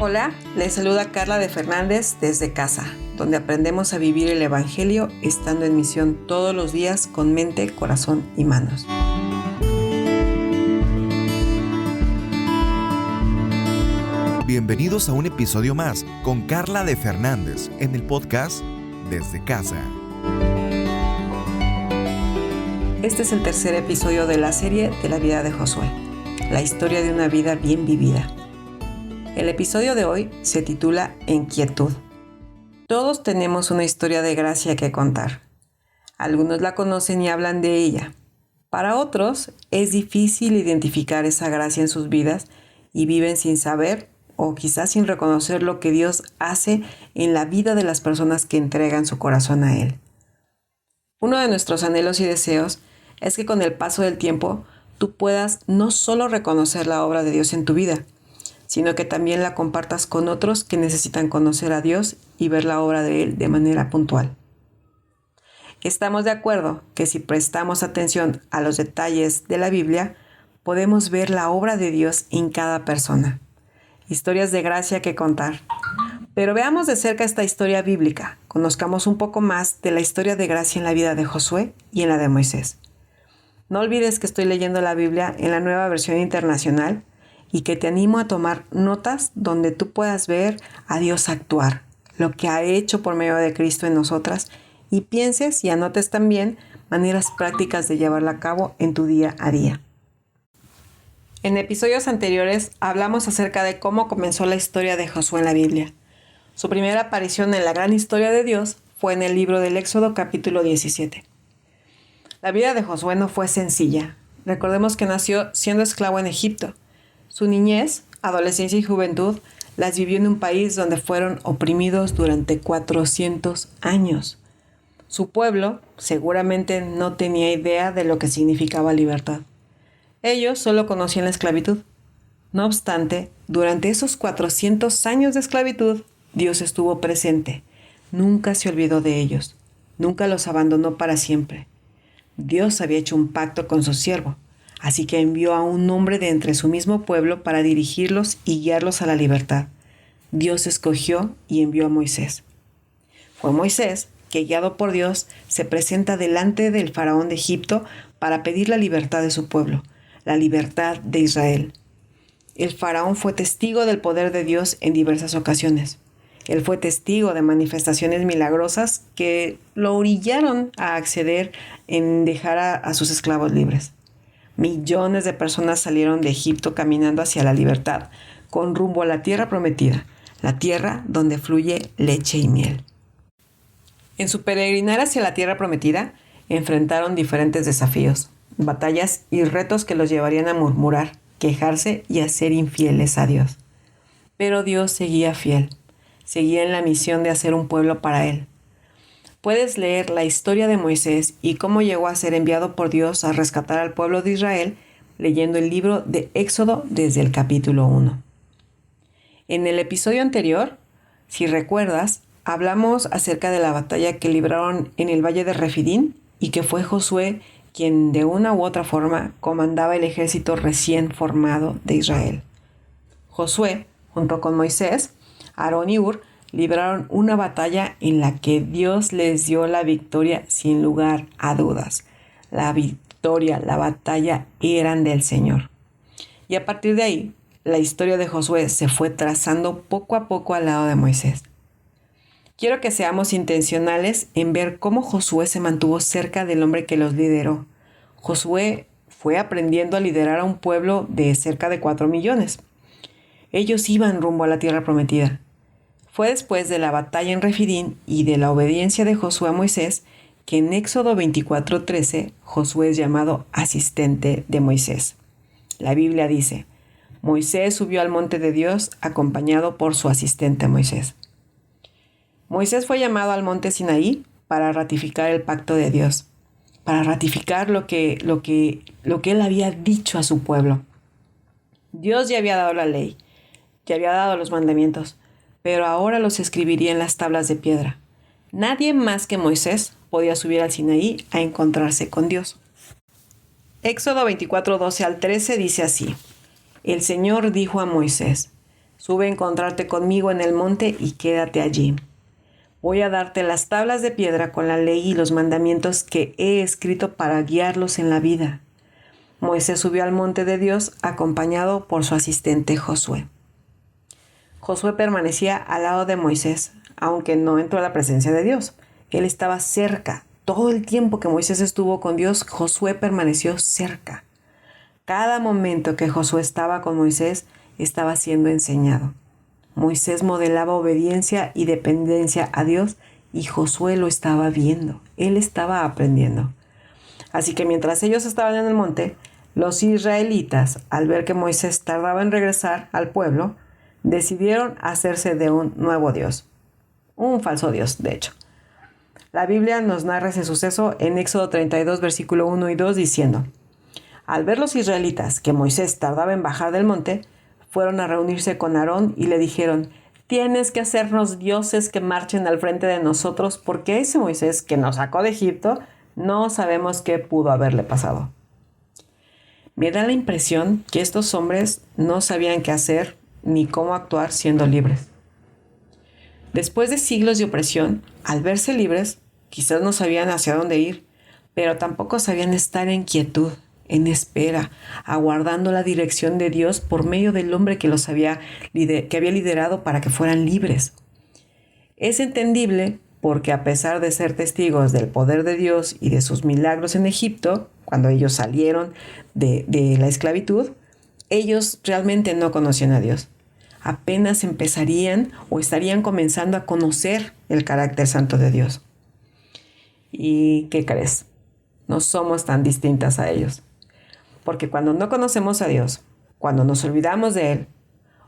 Hola, les saluda Carla de Fernández desde casa, donde aprendemos a vivir el Evangelio estando en misión todos los días con mente, corazón y manos. Bienvenidos a un episodio más con Carla de Fernández en el podcast Desde Casa. Este es el tercer episodio de la serie de la vida de Josué, la historia de una vida bien vivida. El episodio de hoy se titula Inquietud. Todos tenemos una historia de gracia que contar. Algunos la conocen y hablan de ella. Para otros es difícil identificar esa gracia en sus vidas y viven sin saber o quizás sin reconocer lo que Dios hace en la vida de las personas que entregan su corazón a Él. Uno de nuestros anhelos y deseos es que con el paso del tiempo tú puedas no solo reconocer la obra de Dios en tu vida, sino que también la compartas con otros que necesitan conocer a Dios y ver la obra de Él de manera puntual. Estamos de acuerdo que si prestamos atención a los detalles de la Biblia, podemos ver la obra de Dios en cada persona. Historias de gracia que contar. Pero veamos de cerca esta historia bíblica. Conozcamos un poco más de la historia de gracia en la vida de Josué y en la de Moisés. No olvides que estoy leyendo la Biblia en la Nueva Versión Internacional y que te animo a tomar notas donde tú puedas ver a Dios actuar, lo que ha hecho por medio de Cristo en nosotras, y pienses y anotes también maneras prácticas de llevarla a cabo en tu día a día. En episodios anteriores hablamos acerca de cómo comenzó la historia de Josué en la Biblia. Su primera aparición en la gran historia de Dios fue en el libro del Éxodo capítulo 17. La vida de Josué no fue sencilla. Recordemos que nació siendo esclavo en Egipto. Su niñez, adolescencia y juventud las vivió en un país donde fueron oprimidos durante 400 años. Su pueblo seguramente no tenía idea de lo que significaba libertad. Ellos solo conocían la esclavitud. No obstante, durante esos 400 años de esclavitud, Dios estuvo presente. Nunca se olvidó de ellos. Nunca los abandonó para siempre. Dios había hecho un pacto con su siervo. Así que envió a un hombre de entre su mismo pueblo para dirigirlos y guiarlos a la libertad. Dios escogió y envió a Moisés. Fue Moisés que, guiado por Dios, se presenta delante del faraón de Egipto para pedir la libertad de su pueblo, la libertad de Israel. El faraón fue testigo del poder de Dios en diversas ocasiones. Él fue testigo de manifestaciones milagrosas que lo orillaron a acceder en dejar a sus esclavos libres. Millones de personas salieron de Egipto caminando hacia la libertad, con rumbo a la tierra prometida, la tierra donde fluye leche y miel. En su peregrinar hacia la tierra prometida, enfrentaron diferentes desafíos, batallas y retos que los llevarían a murmurar, quejarse y a ser infieles a Dios. Pero Dios seguía fiel, seguía en la misión de hacer un pueblo para Él. Puedes leer la historia de Moisés y cómo llegó a ser enviado por Dios a rescatar al pueblo de Israel leyendo el libro de Éxodo desde el capítulo 1. En el episodio anterior, si recuerdas, hablamos acerca de la batalla que libraron en el valle de Refidín y que fue Josué quien de una u otra forma comandaba el ejército recién formado de Israel. Josué, junto con Moisés, Aarón y Hur, libraron una batalla en la que Dios les dio la victoria sin lugar a dudas. La victoria, la batalla eran del Señor. Y a partir de ahí, la historia de Josué se fue trazando poco a poco al lado de Moisés. Quiero que seamos intencionales en ver cómo Josué se mantuvo cerca del hombre que los lideró. Josué fue aprendiendo a liderar a un pueblo de cerca de 4 millones. Ellos iban rumbo a la tierra prometida. Fue después de la batalla en Refidín y de la obediencia de Josué a Moisés que en Éxodo 24:13 Josué es llamado asistente de Moisés. La Biblia dice: Moisés subió al monte de Dios acompañado por su asistente Moisés. Moisés fue llamado al monte Sinaí para ratificar el pacto de Dios, para ratificar lo que él había dicho a su pueblo. Dios ya había dado la ley, ya había dado los mandamientos, pero ahora los escribiría en las tablas de piedra. Nadie más que Moisés podía subir al Sinaí a encontrarse con Dios. Éxodo 24:12 al 13 dice así: El Señor dijo a Moisés: Sube a encontrarte conmigo en el monte y quédate allí. Voy a darte las tablas de piedra con la ley y los mandamientos que he escrito para guiarlos en la vida. Moisés subió al monte de Dios acompañado por su asistente Josué. Josué permanecía al lado de Moisés, aunque no entró a la presencia de Dios. Él estaba cerca. Todo el tiempo que Moisés estuvo con Dios, Josué permaneció cerca. Cada momento que Josué estaba con Moisés, estaba siendo enseñado. Moisés modelaba obediencia y dependencia a Dios y Josué lo estaba viendo. Él estaba aprendiendo. Así que mientras ellos estaban en el monte, los israelitas, al ver que Moisés tardaba en regresar al pueblo, decidieron hacerse de un nuevo Dios. Un falso Dios, de hecho. La Biblia nos narra ese suceso en Éxodo 32, versículo 1 y 2, diciendo: Al ver los israelitas que Moisés tardaba en bajar del monte, fueron a reunirse con Aarón y le dijeron: Tienes que hacernos dioses que marchen al frente de nosotros, porque ese Moisés que nos sacó de Egipto, no sabemos qué pudo haberle pasado. Me da la impresión que estos hombres no sabían qué hacer ni cómo actuar siendo libres. Después de siglos de opresión, al verse libres, quizás no sabían hacia dónde ir, pero tampoco sabían estar en quietud, en espera, aguardando la dirección de Dios por medio del hombre que había liderado para que fueran libres. Es entendible porque a pesar de ser testigos del poder de Dios y de sus milagros en Egipto, cuando ellos salieron de la esclavitud, ellos realmente no conocían a Dios. Apenas empezarían o estarían comenzando a conocer el carácter santo de Dios. ¿Y qué crees? No somos tan distintas a ellos. Porque cuando no conocemos a Dios, cuando nos olvidamos de Él,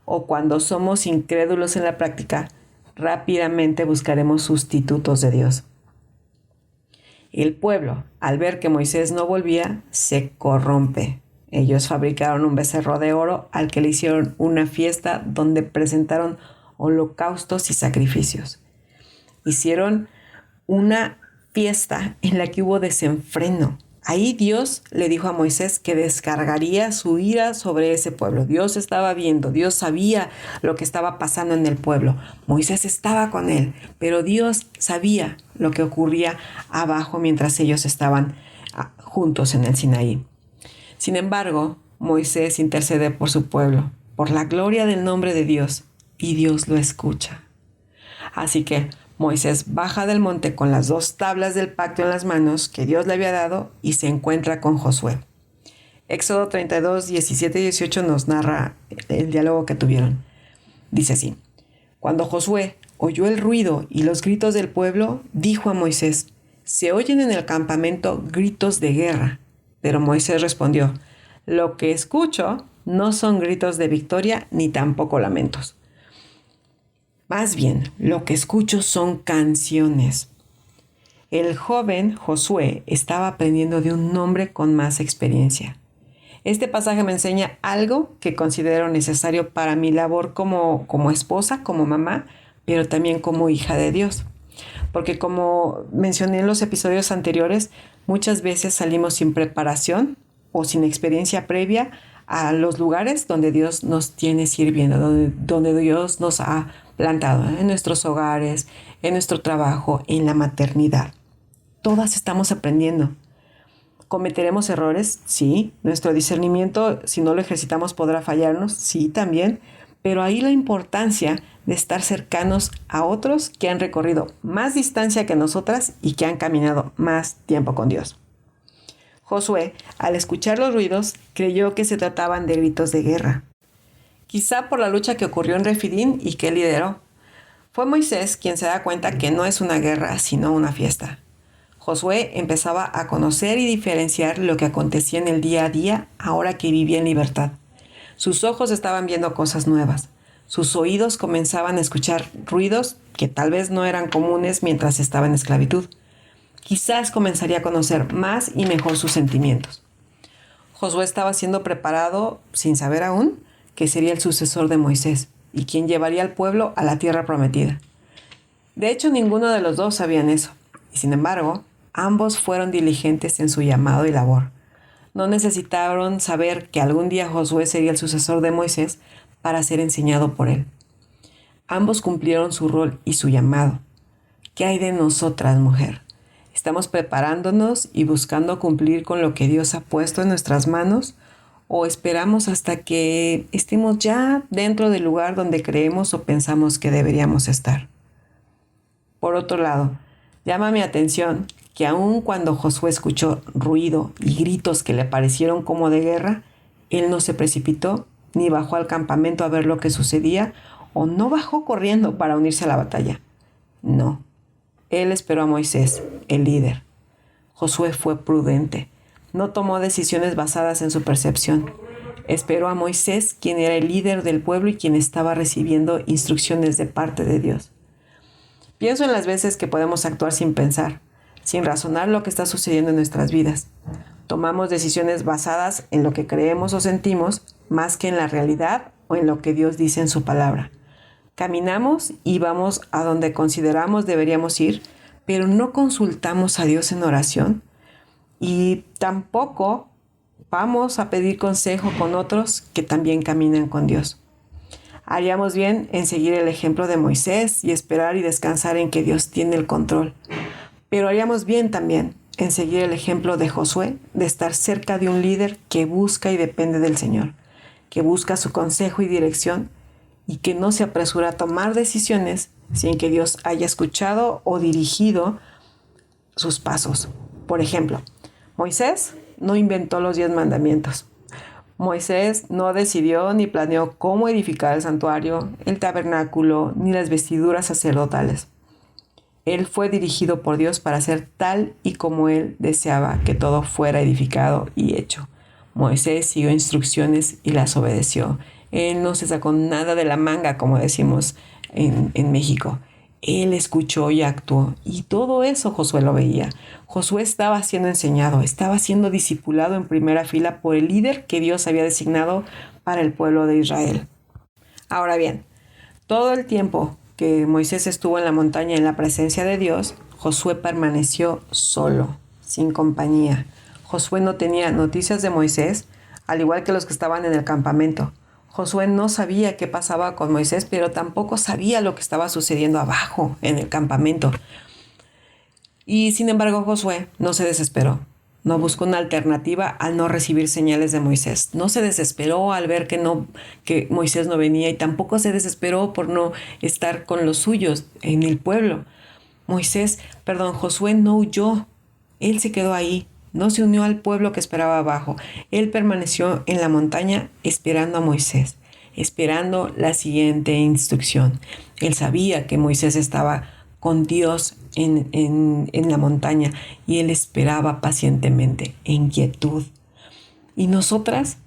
o cuando somos incrédulos en la práctica, rápidamente buscaremos sustitutos de Dios. El pueblo, al ver que Moisés no volvía, se corrompe. Ellos fabricaron un becerro de oro al que le hicieron una fiesta donde presentaron holocaustos y sacrificios. Hicieron una fiesta en la que hubo desenfreno. Ahí Dios le dijo a Moisés que descargaría su ira sobre ese pueblo. Dios estaba viendo, Dios sabía lo que estaba pasando en el pueblo. Moisés estaba con él, pero Dios sabía lo que ocurría abajo mientras ellos estaban juntos en el Sinaí. Sin embargo, Moisés intercede por su pueblo, por la gloria del nombre de Dios, y Dios lo escucha. Así que Moisés baja del monte con las 2 tablas del pacto en las manos que Dios le había dado y se encuentra con Josué. Éxodo 32, 17 y 18 nos narra el diálogo que tuvieron. Dice así: Cuando Josué oyó el ruido y los gritos del pueblo, dijo a Moisés: Se oyen en el campamento gritos de guerra. Pero Moisés respondió: Lo que escucho no son gritos de victoria ni tampoco lamentos. Más bien, lo que escucho son canciones. El joven Josué estaba aprendiendo de un hombre con más experiencia. Este pasaje me enseña algo que considero necesario para mi labor como esposa, como mamá, pero también como hija de Dios. Porque como mencioné en los episodios anteriores, muchas veces salimos sin preparación o sin experiencia previa a los lugares donde Dios nos tiene sirviendo, donde Dios nos ha plantado, en nuestros hogares, en nuestro trabajo, en la maternidad. Todas estamos aprendiendo. ¿Cometeremos errores? Sí. ¿Nuestro discernimiento, si no lo ejercitamos, podrá fallarnos? Sí, también. Pero ahí la importancia de estar cercanos a otros que han recorrido más distancia que nosotras y que han caminado más tiempo con Dios. Josué, al escuchar los ruidos, creyó que se trataban de gritos de guerra. Quizá por la lucha que ocurrió en Refidín y que lideró. Fue Moisés quien se da cuenta que no es una guerra, sino una fiesta. Josué empezaba a conocer y diferenciar lo que acontecía en el día a día ahora que vivía en libertad. Sus ojos estaban viendo cosas nuevas. Sus oídos comenzaban a escuchar ruidos que tal vez no eran comunes mientras estaba en esclavitud. Quizás comenzaría a conocer más y mejor sus sentimientos. Josué estaba siendo preparado, sin saber aún, que sería el sucesor de Moisés y quien llevaría al pueblo a la tierra prometida. De hecho, ninguno de los dos sabían eso, y sin embargo, ambos fueron diligentes en su llamado y labor. No necesitaron saber que algún día Josué sería el sucesor de Moisés para ser enseñado por Él. Ambos cumplieron su rol y su llamado. ¿Qué hay de nosotras, mujer? ¿Estamos preparándonos y buscando cumplir con lo que Dios ha puesto en nuestras manos? ¿O esperamos hasta que estemos ya dentro del lugar donde creemos o pensamos que deberíamos estar? Por otro lado, llama mi atención que aun cuando Josué escuchó ruido y gritos que le parecieron como de guerra, él no se precipitó ni bajó al campamento a ver lo que sucedía o no bajó corriendo para unirse a la batalla. No, él esperó a Moisés, el líder. Josué fue prudente, no tomó decisiones basadas en su percepción. Esperó a Moisés, quien era el líder del pueblo y quien estaba recibiendo instrucciones de parte de Dios. Pienso en las veces que podemos actuar sin pensar, sin razonar lo que está sucediendo en nuestras vidas. Tomamos decisiones basadas en lo que creemos o sentimos, más que en la realidad o en lo que Dios dice en su palabra. Caminamos y vamos a donde consideramos deberíamos ir, pero no consultamos a Dios en oración y tampoco vamos a pedir consejo con otros que también caminan con Dios. Haríamos bien en seguir el ejemplo de Moisés y esperar y descansar en que Dios tiene el control. Pero haríamos bien también en seguir el ejemplo de Josué, de estar cerca de un líder que busca y depende del Señor, que busca su consejo y dirección y que no se apresura a tomar decisiones sin que Dios haya escuchado o dirigido sus pasos. Por ejemplo, Moisés no inventó los 10 mandamientos. Moisés no decidió ni planeó cómo edificar el santuario, el tabernáculo, ni las vestiduras sacerdotales. Él fue dirigido por Dios para hacer tal y como Él deseaba que todo fuera edificado y hecho. Moisés siguió instrucciones y las obedeció. Él no se sacó nada de la manga, como decimos en México. Él escuchó y actuó. Y todo eso Josué lo veía. Josué estaba siendo enseñado, estaba siendo discipulado en primera fila por el líder que Dios había designado para el pueblo de Israel. Ahora bien, todo el tiempo que Moisés estuvo en la montaña en la presencia de Dios, Josué permaneció solo, sin compañía. Josué no tenía noticias de Moisés, al igual que los que estaban en el campamento. Josué no sabía qué pasaba con Moisés, pero tampoco sabía lo que estaba sucediendo abajo en el campamento. Y sin embargo, Josué no se desesperó. No buscó una alternativa al no recibir señales de Moisés. No se desesperó al ver que Moisés no venía y tampoco se desesperó por no estar con los suyos en el pueblo. Josué no huyó. Él se quedó ahí. No se unió al pueblo que esperaba abajo. Él permaneció en la montaña esperando a Moisés, esperando la siguiente instrucción. Él sabía que Moisés estaba con Dios en la montaña y él esperaba pacientemente, en quietud. ¿Y nosotras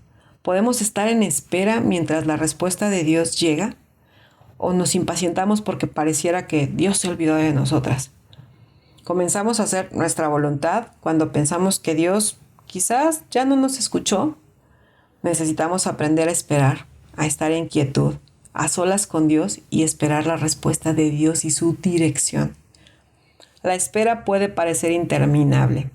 podemos estar en espera mientras la respuesta de Dios llega? ¿O nos impacientamos porque pareciera que Dios se olvidó de nosotras? Comenzamos a hacer nuestra voluntad cuando pensamos que Dios quizás ya no nos escuchó. Necesitamos aprender a esperar, a estar en quietud, a solas con Dios y esperar la respuesta de Dios y su dirección. La espera puede parecer interminable.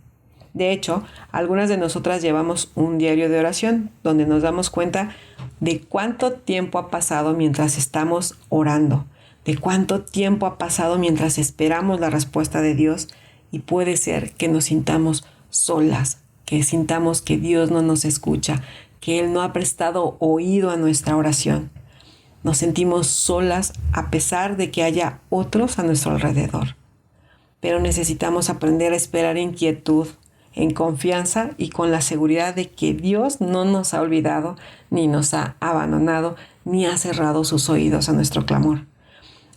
De hecho, algunas de nosotras llevamos un diario de oración donde nos damos cuenta de cuánto tiempo ha pasado mientras estamos orando, de cuánto tiempo ha pasado mientras esperamos la respuesta de Dios y puede ser que nos sintamos solas, que sintamos que Dios no nos escucha, que Él no ha prestado oído a nuestra oración. Nos sentimos solas a pesar de que haya otros a nuestro alrededor. Pero necesitamos aprender a esperar en quietud, en confianza y con la seguridad de que Dios no nos ha olvidado, ni nos ha abandonado, ni ha cerrado sus oídos a nuestro clamor.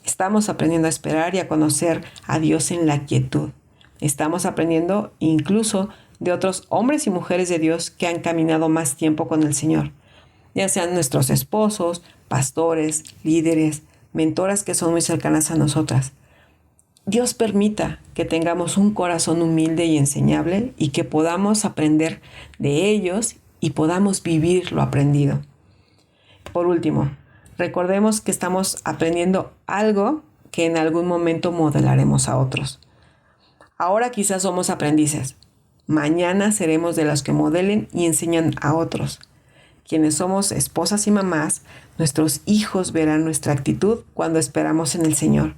Estamos aprendiendo a esperar y a conocer a Dios en la quietud. Estamos aprendiendo incluso de otros hombres y mujeres de Dios que han caminado más tiempo con el Señor, ya sean nuestros esposos, pastores, líderes, mentoras que son muy cercanas a nosotras. Dios permita que tengamos un corazón humilde y enseñable y que podamos aprender de ellos y podamos vivir lo aprendido. Por último, recordemos que estamos aprendiendo algo que en algún momento modelaremos a otros. Ahora quizás somos aprendices. Mañana seremos de los que modelen y enseñan a otros. Quienes somos esposas y mamás, nuestros hijos verán nuestra actitud cuando esperamos en el Señor.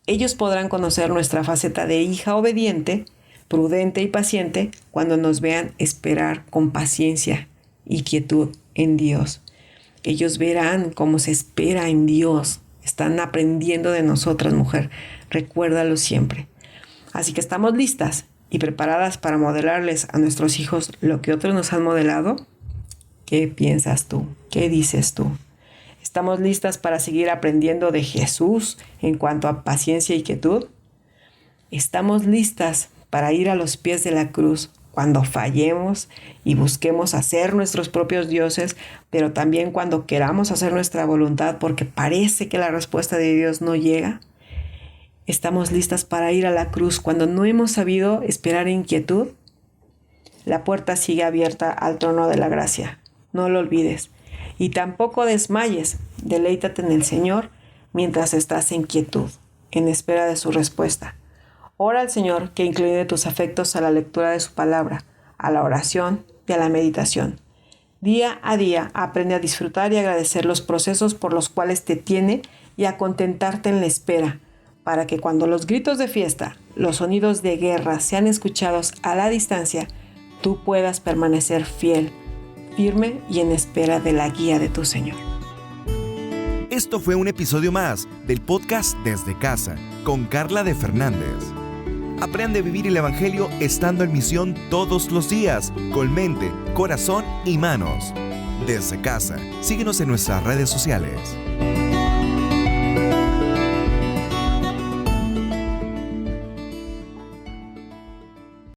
Ellos podrán conocer nuestra faceta de hija obediente, prudente y paciente cuando nos vean esperar con paciencia y quietud en Dios. Ellos verán cómo se espera en Dios. Están aprendiendo de nosotras, mujer. Recuérdalo siempre. Así que estamos listas y preparadas para modelarles a nuestros hijos lo que otros nos han modelado. ¿Qué piensas tú? ¿Qué dices tú? ¿Estamos listas para seguir aprendiendo de Jesús en cuanto a paciencia y quietud? ¿Estamos listas para ir a los pies de la cruz cuando fallemos y busquemos hacer nuestros propios dioses, pero también cuando queramos hacer nuestra voluntad porque parece que la respuesta de Dios no llega? ¿Estamos listas para ir a la cruz cuando no hemos sabido esperar en quietud? La puerta sigue abierta al trono de la gracia. No lo olvides. Y tampoco desmayes. Deleítate en el Señor mientras estás en quietud, en espera de su respuesta. Ora al Señor que incline tus afectos a la lectura de su palabra, a la oración y a la meditación. Día a día aprende a disfrutar y agradecer los procesos por los cuales te tiene y a contentarte en la espera, para que cuando los gritos de fiesta, los sonidos de guerra sean escuchados a la distancia, tú puedas permanecer fiel, firme y en espera de la guía de tu Señor. Esto fue un episodio más del podcast Desde Casa con Carla de Fernández. Aprende a vivir el Evangelio estando en misión todos los días, con mente, corazón y manos. Desde Casa, síguenos en nuestras redes sociales.